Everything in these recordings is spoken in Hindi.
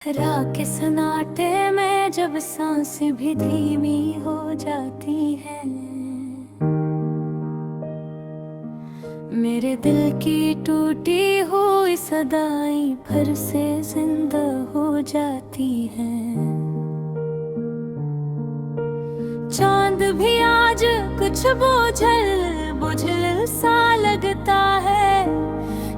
रात के सन्नाटे में जब सांसें भी धीमी हो जाती हैं, मेरे दिल की टूटी हुई सदाएं फिर से जिंदा हो जाती हैं। चांद भी आज कुछ बुझल बुझल सा लगता है,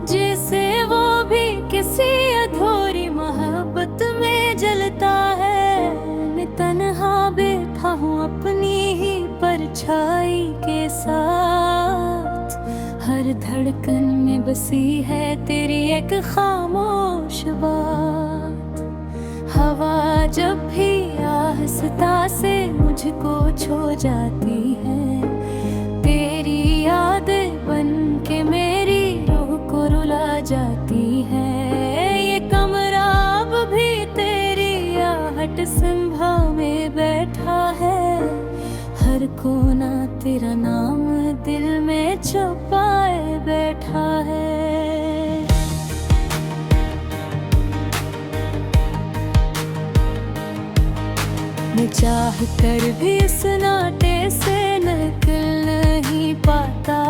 जैसे वो भी किसी अधूरी मोहब्बत में जलता है। मैं तन्हा बैठा हूँ अपनी ही परछाई के साथ, हर धड़कन में बसी है तेरी एक खामोश बात। हवा जब भी आहिस्ता से मुझको छू जाती है, तेरी यादें बन के मेरी रूह को रुला जाती है। ये कमरा अब भी तेरी आहट संभा में बैठा है, हर कोना तेरा नाम दिल में छुपाए बैठा है। मैं चाह कर भी इस नाटे से निकल नहीं पाता,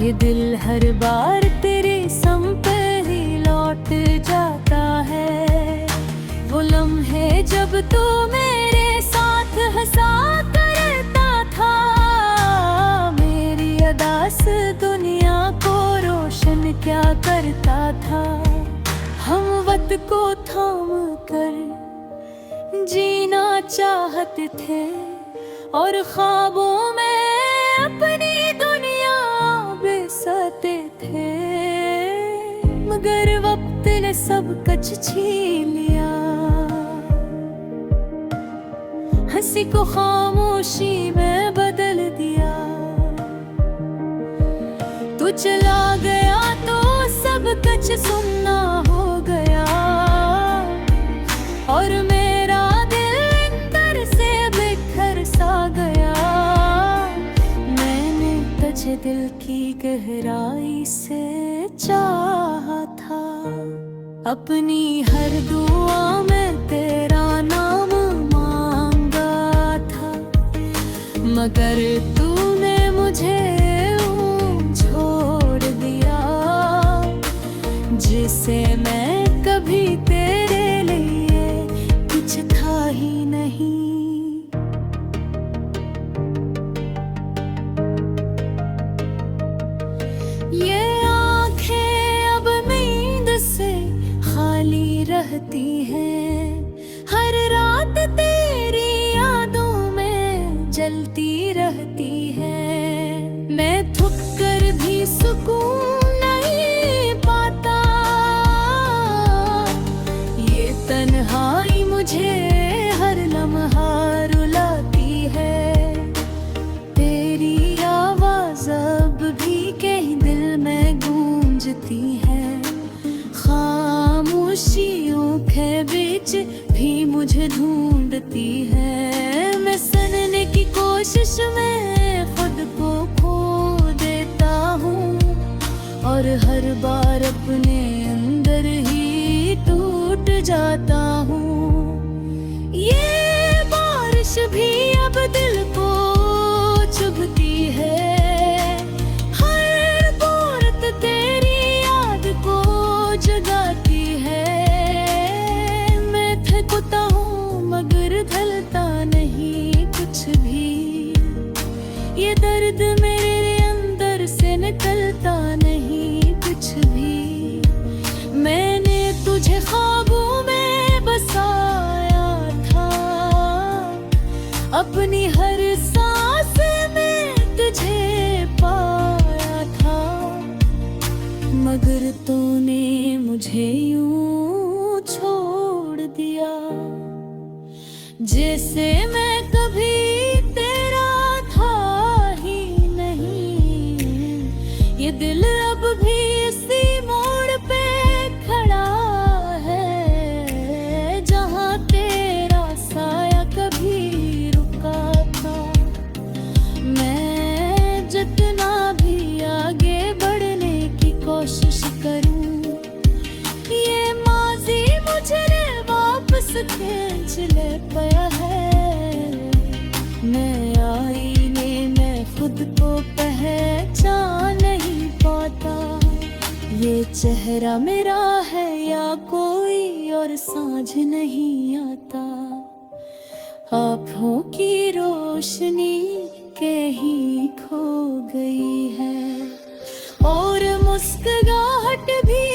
ये दिल हर बार तेरी संप ही लौट जाता है। वो लम्हे जब तू मेरे साथ हंसा करता था, मेरी अदास दुनिया को रोशन क्या करता था। हम वक्त को थाम कर जीना चाहते थे और ख्वाबों में अपनी दुनिया बसाते थे, मगर वक्त ने सब कुछ छीन लिया। हंसी को खामोशी में बदल दिया, तू चला गया तो सब कुछ सुनना हो गया, और मेरा दिल अंदर से बिखर सा गया। मैंने तुझे दिल की गहराई से चाहा था, अपनी हर दुआ में तेरा नाम मांगा था, मगर तूने मुझे छोड़ दिया, जिसे मैं कभी तेरे लिए कुछ था ही नहीं। ये आंखें अब नींद से खाली रहती हैं, हर रात तेरी यादों में जलती रहती है। मैं थक कर भी सुकून नहीं पाता, ये तन्हाई मुझे हर लम्हा रुलाती है। तेरी आवाज़ अब भी कहीं दिल में गूंजती है, खामोशियों के बीच भी मुझे ढूंढती है। मैं सुनने की कोशिश में खुद को खो देता हूँ, और हर बार अपने अंदर ही टूट जाता हूँ। ये बारिश भी अब दिल को चुभती है, हर बूंद तेरी याद को जगाती है। मैं थकता हूँ मगर ढलता नहीं कुछ भी, ये दर्द मेरे अंदर से निकलता नहीं कुछ भी। मैंने तुझे ख्वाबों में बसाया था, अपनी हर सांस में तुझे पाया था, मगर तूने मुझे यूं छोड़ दिया, जैसे मैं कभी तेरा था ही नहीं। ये दिल अब भी इसी मोड़ पे खड़ा है, जहाँ तेरा साया कभी रुका था। मैं जितना भी आगे बढ़ने की कोशिश करूं, ये माज़ी मुझे ये चेहरा मेरा है या कोई और सांझ नहीं आता, आँखों की रोशनी के ही खो गई है और मुस्कुराहट भी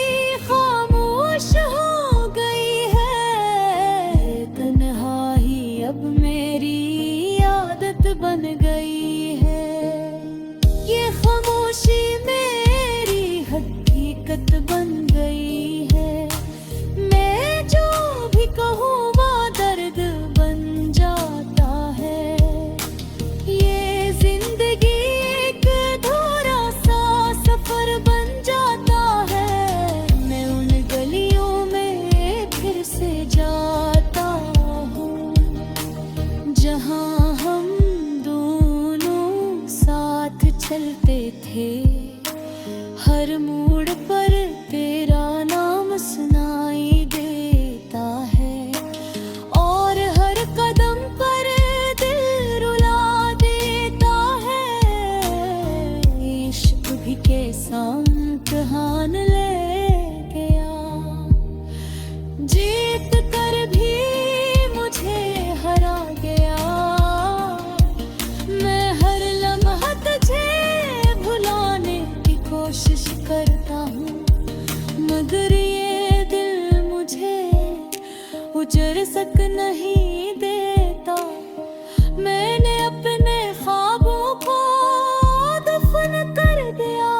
खामोश हो गई है। तन्हाई अब मेरी आदत बन गई है, ये खामोशी मेरी हकीकत बन गई है। मैं जो भी कहूँ वो दर्द बन जाता है। ये जिंदगी एक अधूरा सा सफर बन जाता है। मैं उन गलियों में फिर से जाता हूँ जहाँ हम दोनों साथ चलते थे। हर मोड़ पर तेरा नाम सुनाई देता है और हर कदम पर दिल रुला देता है। इश्क भी कैसा इम्तिहान ले गया, जीत कर भी मुझे हरा गया। मैं हर लम्हा तुझे भुलाने की कोशिश करता हूँ, मगर ये दिल मुझे उजड़ सक नहीं देता। मैंने अपने ख्वाबों को दफन कर दिया,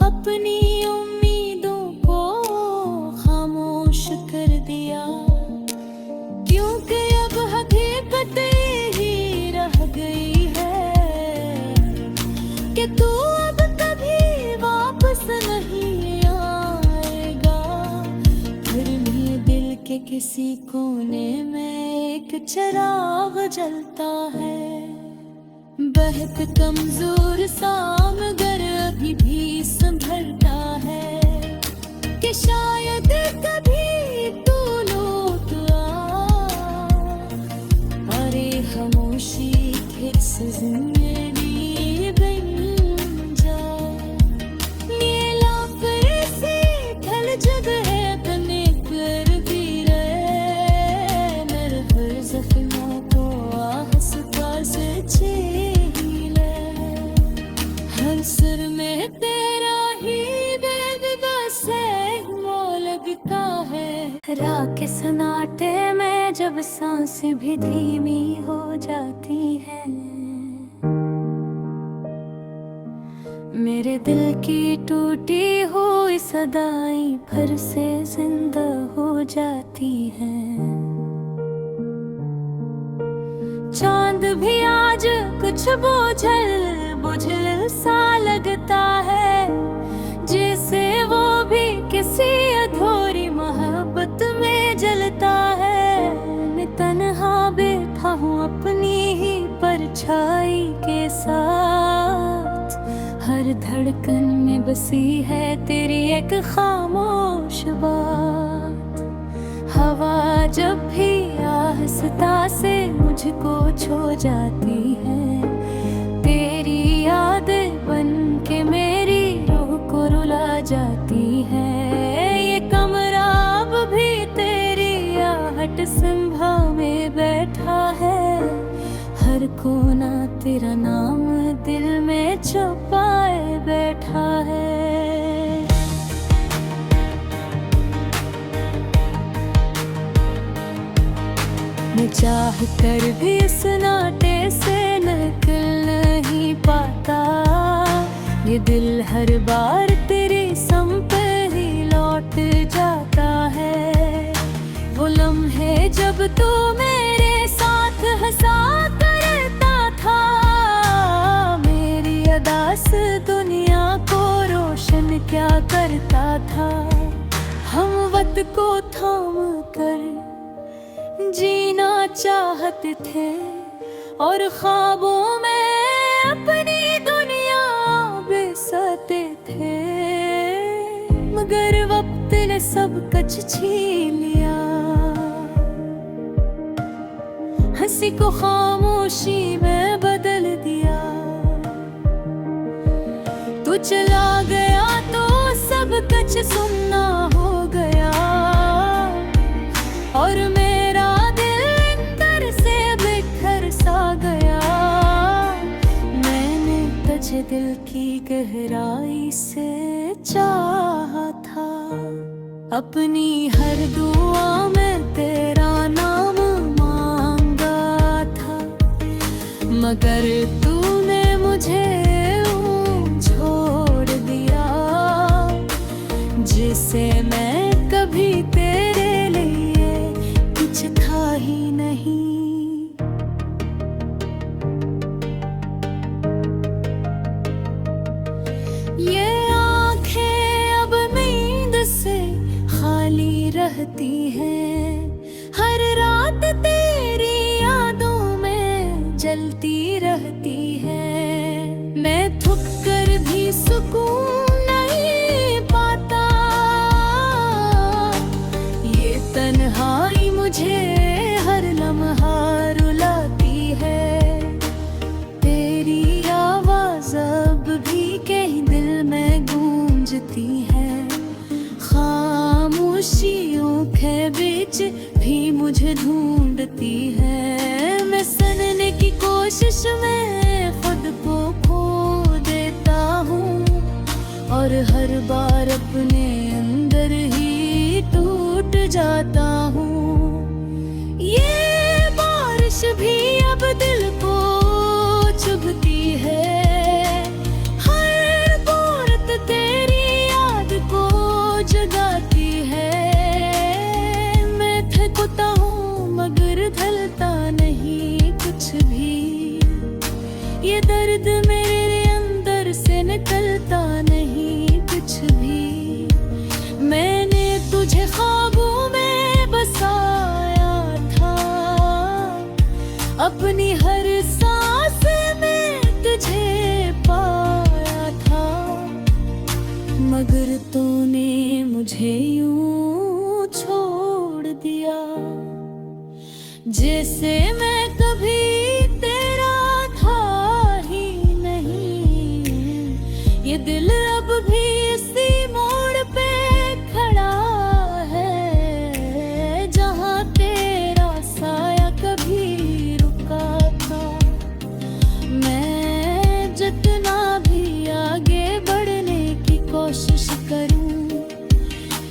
अपनी उम्मीदों को खामोश कर दिया, क्योंकि अब हकीकत ही रह गई है कि तू अब कभी वापस नहीं आएगा। फिर भी दिल के किसी कोने में एक चिराग जलता है, बहुत कमजोर सा मगर अभी भी संभलता है कि शायद कभी तू लौट आ। अरे खामोशी किस जिंदगी बन जा, नीला फिर से ढल जगह तने कर भी रहे। मेरे हर जख्मों को आस्था से छील ले, हर सुर में तेरा ही बेबस लगता है। रात के सन्नाटे में जब सांसें भी धीमी हो जाती है, मेरे दिल की टूटी हुई सदाएं फिर से जिंदा हो जाती हैं। चांद भी आज कुछ बुझल सा लगता है, जैसे वो भी किसी अधूरी मोहब्बत में जलता है। मैं तन्हा बैठा हूँ अपनी ही परछाई के साथ, हर धड़कन में बसी है तेरी एक खामोश बात। हवा जब भी आहिस्ता से मुझको छू जाती है, तेरी याद बन के मेरी रूह को रुला जाती है। ये कमरा अब भी तेरी आहट संभा में बैठा है, हर कोना तेरा नाम दिल में छुपाए बैठा है। मैं चाह कर भी इस नाटे से निकल नहीं पाता, ये दिल हर बार तेरे संग ही लौट जाता है। वो लम्हे जब तू मेरे साथ हंसा करता था, मेरी अदास दुनिया को रोशन क्या करता था। हम वक्त को थाम कर जीना चाहते थे और ख्वाबों में अपनी दुनिया बसाते थे, मगर वक्त ने सब कुछ छीन लिया। हंसी को खामोशी में बदल दिया, तू चला गया तो सब सुनना हो गया, और मेरा दिल अंदर से बिखर सा गया। मैंने तुझे दिल की गहराई से चाहा था, अपनी हर दुआ में तेरा नाम मांगा था, मगर तूने मुझे छोड़ दिया, जिसे मैं कभी तेरे लिए कुछ था ही नहीं। ये आंखें अब नींद से खाली रहती हैं, हर रात तेरी यादों में जलती रहती है। मैं थक कर भी सुकून नहीं पाता, ये तन्हाई मुझे हर लम्हा रुलाती है। तेरी आवाज़ अब भी कहीं दिल में गूंजती है, खामोशियों के बीच भी मुझे ढूंढती है। मैं सुनने की कोशिश में खुद को खो देता हूँ, और हर बार अपने अंदर ही टूट जाता हूँ। ये बारिश भी अब दिल को चुभती है, हर बूंद तेरी याद को जगाती है। मैं थकता हूँ मगर ढलता नहीं कुछ भी, ये दर्द मेरे अंदर से निकलता नहीं कुछ भी। मैंने तुझे ख्वाबों में बसाया था, अपनी हर सांस में तुझे पाया था, मगर तूने मुझे यूं छोड़ दिया, जैसे मैं कभी तेरा था ही नहीं। ये दिल अब भी इसी मोड़ पे खड़ा है, जहाँ तेरा साया कभी रुका था। मैं जितना भी आगे बढ़ने की कोशिश करूं,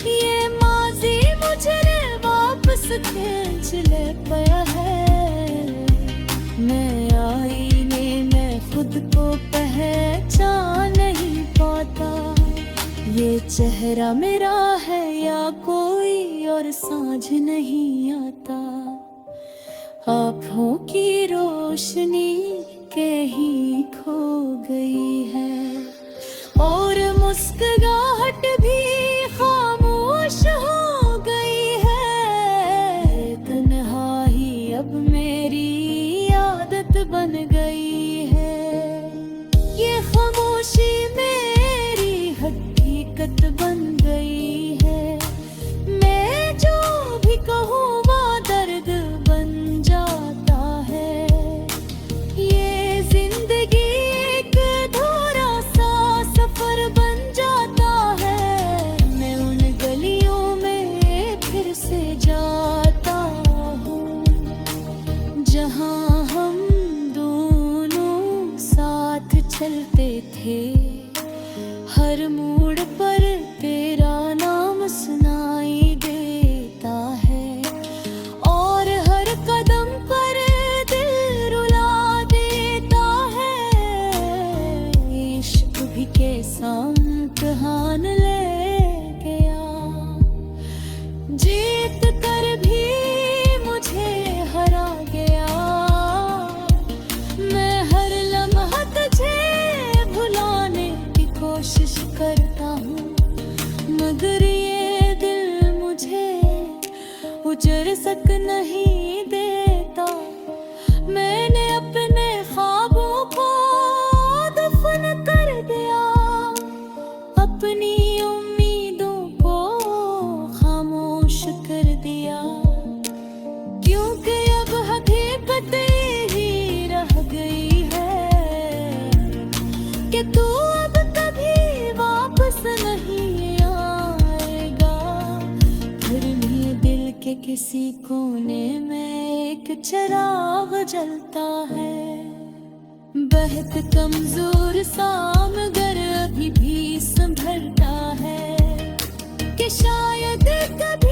ये माजी मुझे वापस खींच ले पाया है। मैं आईने में खुद को पहचान नहीं पाता, ये चेहरा मेरा है या कोई और समझ नहीं आता। आँखों की रोशनी कहीं खो गई है, और मुस्कुराहट भी खामोश हो गई है। तन्हाई अब मेरी आदत बन गई है, ये खामोशी मेरी हकीकत बन गई है। मैं जो भी कहूँ वो दर्द बन जाता है। ये जिंदगी एक अधूरा सा सफर बन जाता है। मैं उन गलियों में फिर से जाता हूँ, जहाँ हम दोनों साथ चलते थे। हर मोड़ पर तेरा नाम सुनाई देता है, और हर कदम पर दिल रुला देता है। इश्क भी कैसा इम्तिहान ले गया, जीत कर भी मुझे हरा गया। मैं हर लम्हा तुझे भुलाने की कोशिश करता हूँ, मगर ये दिल मुझे उजर सक नहीं देता। मैंने अपने ख्वाबों को दफन कर दिया, अपनी उम्मीदों को खामोश कर दिया, क्योंकि अब हकीकत ही रह गई है कि तू अब कभी वापस नहीं आएगा। किसी कोने में एक चिराग जलता है। बहुत कमजोर सा मगर अभी भी संभलता है कि शायद कभी